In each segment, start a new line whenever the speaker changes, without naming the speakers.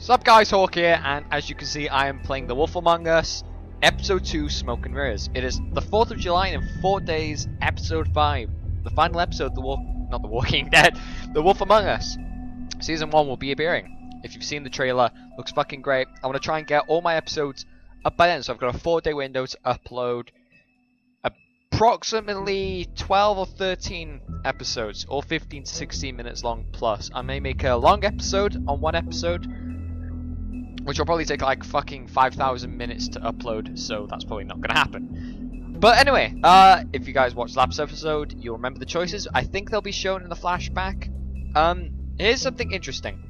Sup guys, Hawk here, and as you can see I am playing The Wolf Among Us, Episode 2, Smoke and Mirrors. It is the 4th of July and in 4 days, Episode 5. The final episode, not The Walking Dead, The Wolf Among Us. Season 1 will be appearing. If you've seen the trailer, looks fucking great. I want to try and get all my episodes up by then, so I've got a 4-day window to upload approximately 12 or 13 episodes, all 15 to 16 minutes long plus. I may make a long episode on one episode, which will probably take like fucking 5,000 minutes to upload, so that's probably not going to happen. But anyway, if you guys watched last episode, you'll remember the choices. I think they'll be shown in the flashback. Here's something interesting.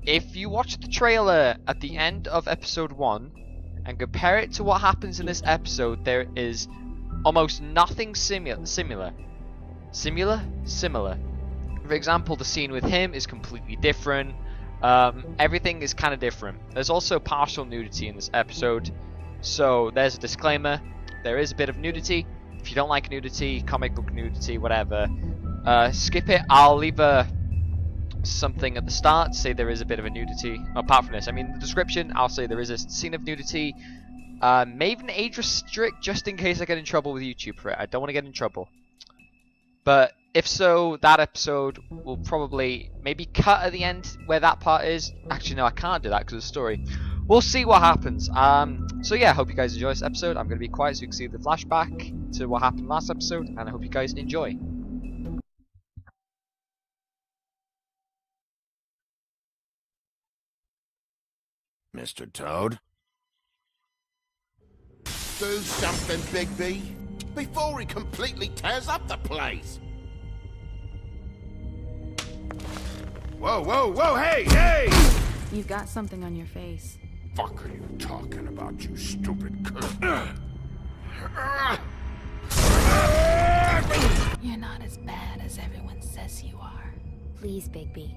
If you watch the trailer at the end of episode 1 and compare it to what happens in this episode, there is almost nothing similar. For example, the scene with him is completely different. Everything is kind of different. There's also partial nudity in this episode, so there's a disclaimer. There is a bit of nudity. If you don't like nudity, comic book nudity, whatever, skip it. I'll leave something at the start to say there is a bit of a nudity. Apart from this, I mean, the description, I'll say there is a scene of nudity. May even age restrict just in case I get in trouble with YouTube for it. I don't want to get in trouble. But if so, that episode will probably maybe cut at the end where that part is. Actually, no, I can't do that because of the story. We'll see what happens. So yeah, I hope you guys enjoy this episode. I'm going to be quiet so you can see the flashback to what happened last episode, and I hope you guys enjoy.
Mr. Toad?
Do something, Bigby, before he completely tears up the place.
Whoa, whoa, whoa, hey, hey!
You've got something on your face.
Fuck are you talking about, you stupid
You're not as bad as everyone says you are.
Please, Bigby.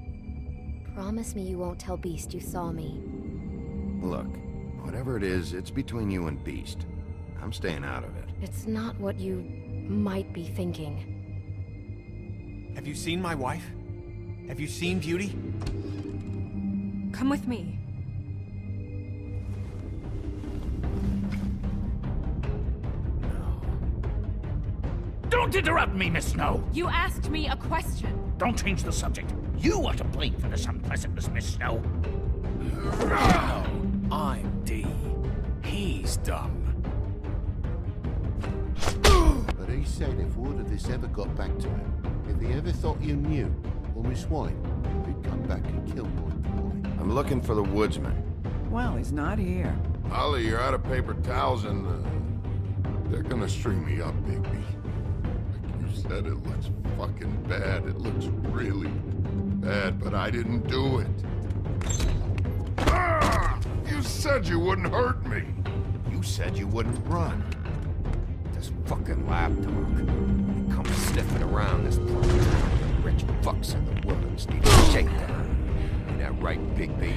Promise me you won't tell Beast you saw me.
Look, whatever it is, it's between you and Beast. I'm staying out of it.
It's not what you might be thinking.
Have you seen my wife? Have you seen Beauty?
Come with me.
Don't interrupt me, Miss Snow!
You asked me a question.
Don't change the subject. You are to blame for this unpleasantness, Miss Snow. No, I'm D. He's dumb.
But he said if word of this ever got back to him, if he ever thought you knew, or Miss White, he'd come back and kill my boy.
I'm looking for the woodsman.
Well, he's not here.
Ollie, you're out of paper towels and they're gonna string me up, Bigby. Like you said, it looks fucking bad. It looks really bad, but I didn't do it. Ah! You said you wouldn't hurt me.
You said you wouldn't run. This fucking lab dog. He comes sniffing around this place. The rich fucks in the woods need to shake down. Ain't that right, Bigby?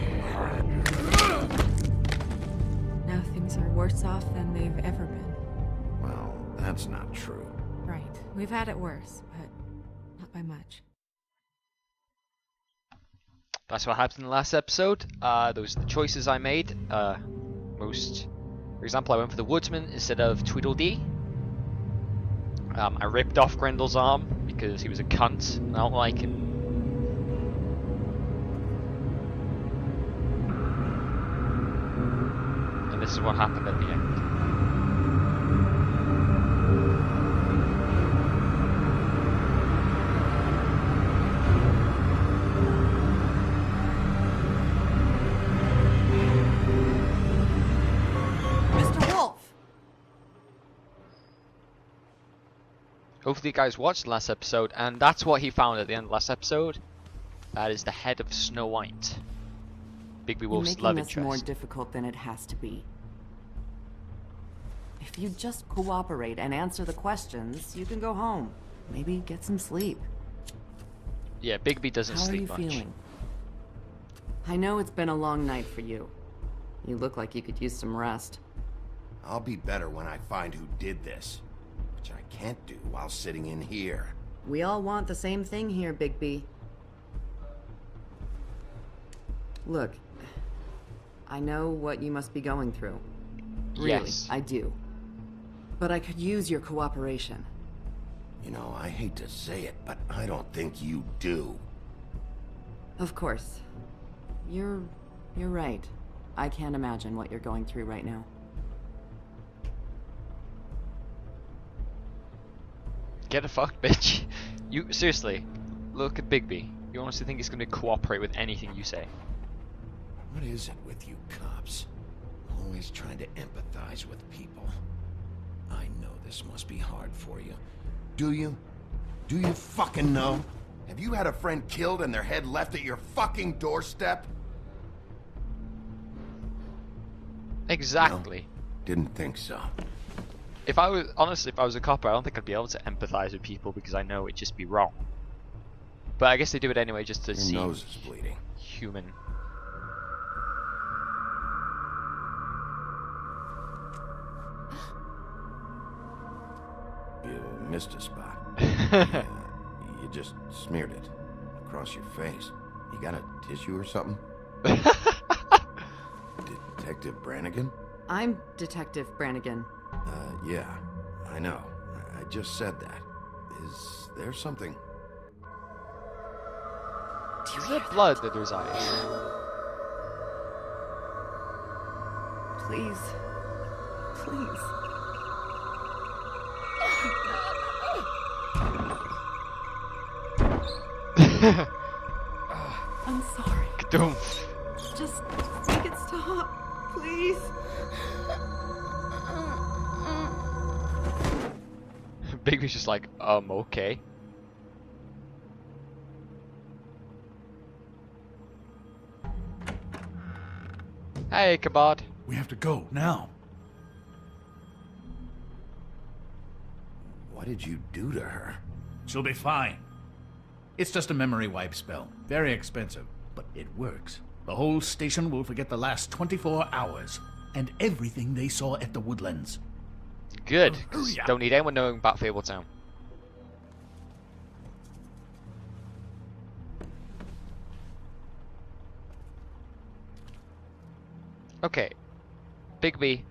Now things are worse off than they've ever been.
Well, that's not true.
Right. We've had it worse, but not by much.
That's what happened in the last episode. Those are the choices I made. For example, I went for the woodsman instead of Tweedledee. I ripped off Grendel's arm because he was a cunt and I don't like him. And this is what happened at the end.
Mr. Wolf!
Hopefully you guys watched the last episode, and that's what he found at the end of the last episode. That is the head of Snow White. Bigby Wolf's love
Making this more
interest.
difficult than it has to be. If you just cooperate and answer the questions, you can go home. Maybe get some sleep.
Yeah, Bigby doesn't
How are
sleep
you
much.
feeling? I know it's been a long night for you. You look like you could use some rest.
I'll be better when I find who did this. Which I can't do while sitting in here.
We all want the same thing here, Bigby. Look, I know what you must be going through. Really,
Yes.
I do. But I could use your cooperation.
You know, I hate to say it, but I don't think you do.
Of course. You're right. I can't imagine what you're going through right now.
Get a fuck, bitch. You seriously, look at Bigby. You honestly think he's going to cooperate with anything you say?
What is it with you cops? Always trying to empathize with people. I know this must be hard for you. Do you? Do you fucking know? Have you had a friend killed and their head left at your fucking doorstep?
Exactly.
No, didn't think so.
If I was a cop, I don't think I'd be able to empathize with people because I know it'd just be wrong. But I guess they do it anyway just to
Your
seem
nose is bleeding.
human.
You missed a spot. Yeah, you just smeared it across your face. You got a tissue or something? Detective Brannigan?
I'm Detective Brannigan.
Yeah, I know. I just said that. Is there something?
Is there blood under his eyes?
Please. Please. I'm sorry.
Don't.
Just make it stop, please.
Bigby's just like, okay. Hey, Kabad.
We have to go now.
What did you do to her?
She'll be fine. It's just a memory wipe spell. Very expensive, but it works. The whole station will forget the last 24 hours and everything they saw at the Woodlands.
Good. 'Cause
hurry up.
don't need anyone knowing about Fabletown. Okay. Bigby,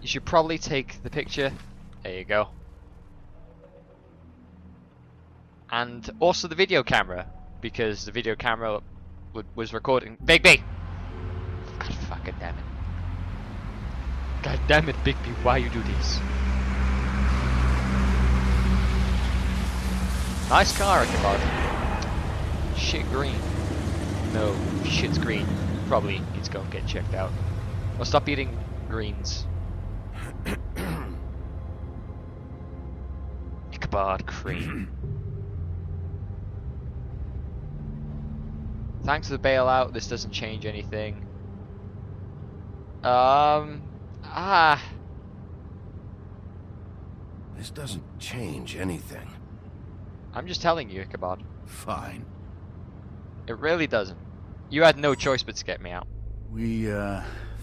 you should probably take the picture. There you go. And also the video camera, because the video camera was recording. Bigby! God fucking damn it. God damn it, Bigby, why you do this? Nice car, Ichabod. Shit green. No, shit's green. Probably needs to go and get checked out. Or stop eating greens. Ichabod cream. Thanks for the bailout, this doesn't change anything.
This doesn't change anything.
I'm just telling you, Ichabod.
Fine.
It really doesn't. You had no choice but to get me out.
We,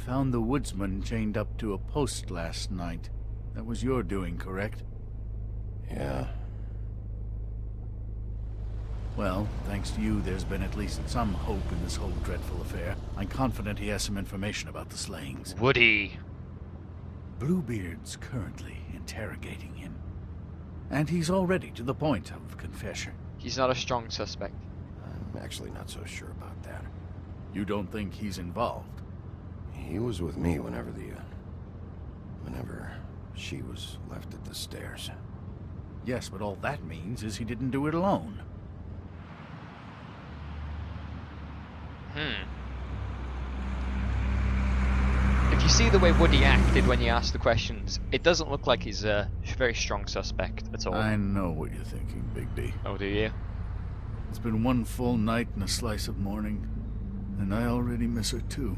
found the woodsman chained up to a post last night. That was your doing, correct?
Yeah.
Well, thanks to you, there's been at least some hope in this whole dreadful affair. I'm confident he has some information about the slayings.
Woody.
Bluebeard's currently interrogating him. And he's already to the point of confession.
He's not a strong suspect.
I'm actually not so sure about that.
You don't think he's involved?
He was with me whenever she was left at the stairs.
Yes, but all that means is he didn't do it alone.
If you see the way Woody acted when you asked the questions, it doesn't look like he's a very strong suspect at all.
I know what you're thinking, Bigby.
Oh, do you?
It's been one full night and a slice of morning, and I already miss her too.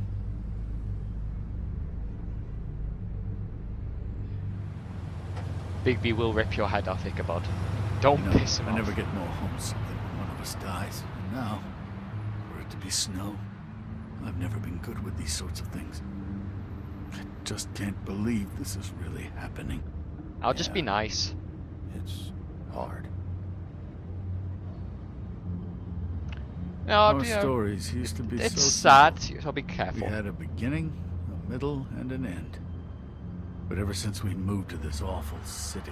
Bigby will rip your head off, Ichabod. Don't
You know,
piss him
I
off.
never get more homesick than when one of us dies. And now, for it to be snow, I've never been good with these sorts of things. I just can't believe this is really happening.
I'll just be nice.
It's hard.
No,
Our
you know,
stories used to be
it's
so
sad,
simple.
so be
We
careful.
had a beginning, a middle, and an end. But ever since we moved to this awful city,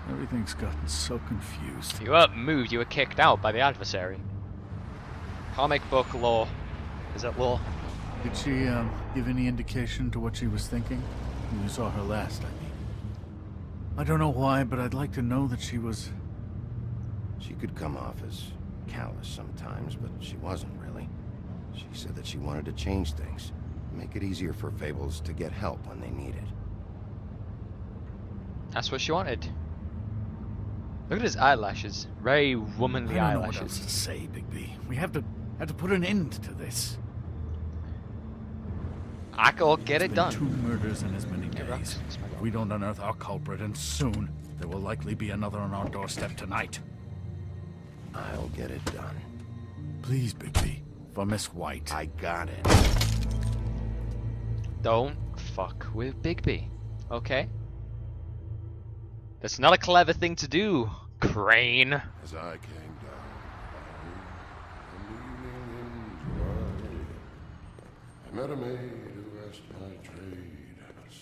everything's gotten so confused.
You weren't moved, you were kicked out by the adversary. Comic book law. Is that law?
Did she give any indication to what she was thinking? When you saw her last, I mean. I don't know why, but I'd like to know that she was...
She could come off as callous sometimes, but she wasn't really. She said that she wanted to change things, make it easier for Fables to get help when they need it.
That's what she wanted. Look at his eyelashes. Very womanly
I don't know what else
eyelashes.
to say, Bigby. We have to put an end to this.
I can get it
Been
done.
2 murders in as many
Yeah,
days.
Rox, it's my
If we don't unearth our culprit, and soon, there will likely be another on our doorstep tonight.
I'll get it done.
Please, Bigby. For Miss White.
I got it.
Don't fuck with Bigby. Okay? That's not a clever thing to do, Crane.
As I came down, I met a maid who asked my trade.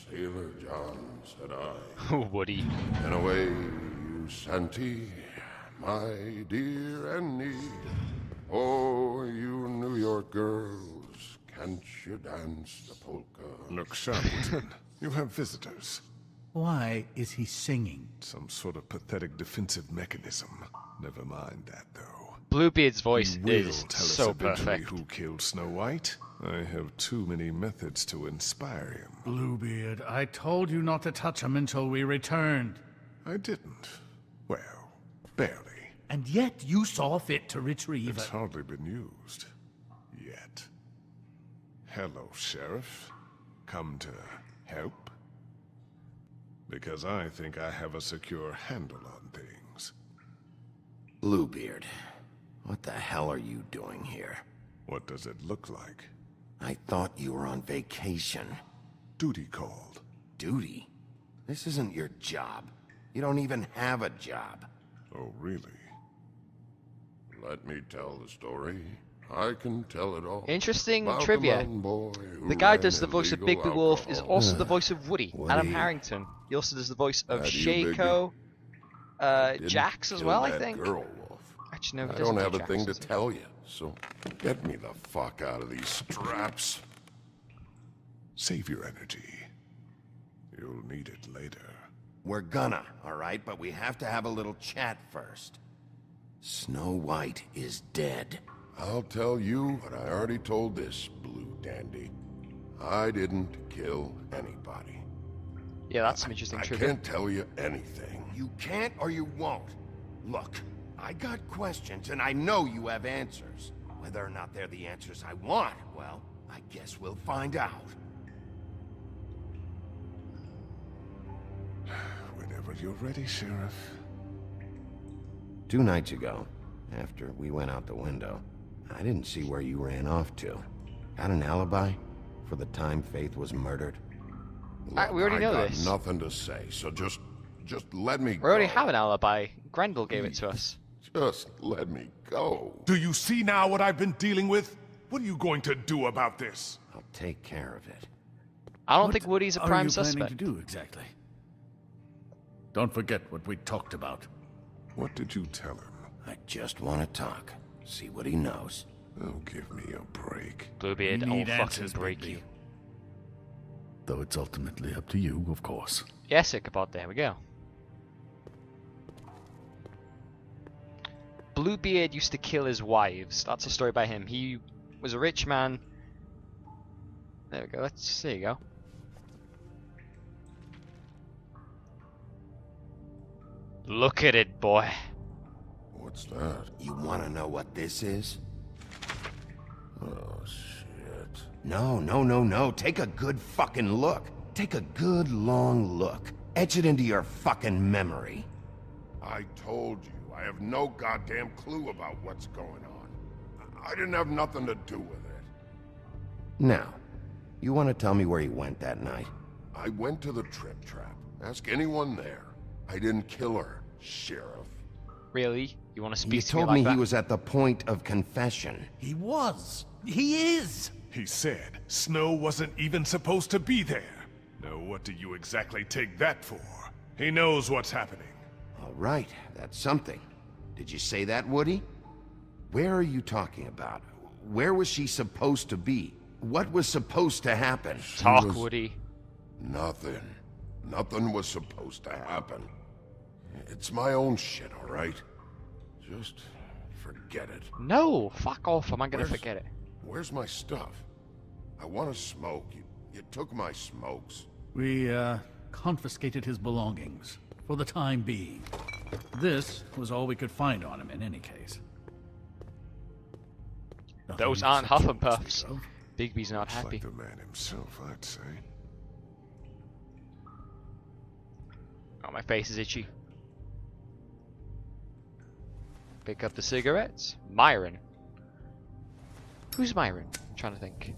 Sailor John, said I.
Woody.
And away you Santy, my dear Annie. Oh, you New York girls, can't you dance the polka?
Look, Sharpton, you have visitors.
Why is he singing?
Some sort of pathetic defensive mechanism. Never mind that, though.
Bluebeard's voice
You will
is
tell us
so
eventually
perfect.
who killed Snow White. I have too many methods to inspire him.
Bluebeard, I told you not to touch him until we returned.
I didn't. Well, barely.
And yet you saw fit to retrieve
It's
it.
hardly been used. Yet. Hello, Sheriff. Come to help? Because I think I have a secure handle on things.
Bluebeard, what the hell are you doing here?
What does it look like?
I thought you were on vacation.
Duty called.
Duty? This isn't your job. You don't even have a job.
Oh, really?
Let me tell the story. I can tell it all.
Interesting
About
trivia.
mountain boy who
The guy
ran
does the voice of
illegal
Bigby Wolf is
alcohol.
also the voice of Woody, Adam
Woody.
Harrington. He also does the voice of
That you,
Shaco,
Didn't
Jax as
kill
well, I
that
think.
Girl, Wolf.
Actually, no, he
I
doesn't
don't
do
have a
Jax,
thing to
does he?
tell you, so get me the fuck out of these straps.
Save your energy. You'll need it later.
We're gonna, all right? But we have to have a little chat first. Snow White is dead.
I'll tell you what I already told this blue dandy. I didn't kill anybody.
Yeah, that's some interesting
I
trivia.
can't tell you anything.
You can't or you won't. Look, I got questions and I know you have answers. Whether or not they're the answers I want, well, I guess we'll find out.
Whenever you're ready, Sheriff.
2 nights ago, after we went out the window, I didn't see where you ran off to. Got an alibi for the time Faith was murdered?
Look,
we already know
I got
this.
nothing to say, so just let me
We already
go.
have an alibi. Grendel gave it to us.
Just let me go.
Do you see now what I've been dealing with? What are you going to do about this?
I'll take care of it.
I don't
What
think Woody's a
are
prime
you
suspect.
planning to do exactly? Don't forget what we talked about.
What did you tell him?
I just want to talk. See what he knows.
Oh, give me a break.
Bluebeard,
We
I'll
need
fucking
answers,
break
Bigby.
you.
Though it's ultimately up to you, of course.
Yes, Ichabod, there we go. Bluebeard used to kill his wives. That's a story by him. He was a rich man. There we go. There you go. Look at it, boy.
What's that?
You want to know what this is?
Oh, shit.
No. Take a good fucking look. Take a good long look. Etch it into your fucking memory.
I told you, I have no goddamn clue about what's going on. I didn't have nothing to do with it.
Now, you want to tell me where you went that night?
I went to the Trip Trap. Ask anyone there. I didn't kill her, Sheriff.
Really? You want to speak
You
to me
told
like
me
that?
he was at the point of confession.
He was. He is.
He said Snow wasn't even supposed to be there. Now what do you exactly take that for? He knows what's happening.
All right, that's something. Did you say that, Woody? Where are you talking about? Where was she supposed to be? What was supposed to happen?
Talk, Woody.
Nothing. Nothing was supposed to happen. It's my own shit, all right? Just forget it.
No, fuck off. I'm not gonna
Where's-
forget it.
Where's my stuff? I want to smoke. You took my smokes.
We, confiscated his belongings. For the time being. This was all we could find on him in any case.
Those
Nothing
aren't
to speak
Hufflepuffs.
of.
Bigby's not
Looks
happy.
like the man himself, I'd say.
Oh, my face is itchy. Pick up the cigarettes. Myron. Who's Myron? I'm trying to think.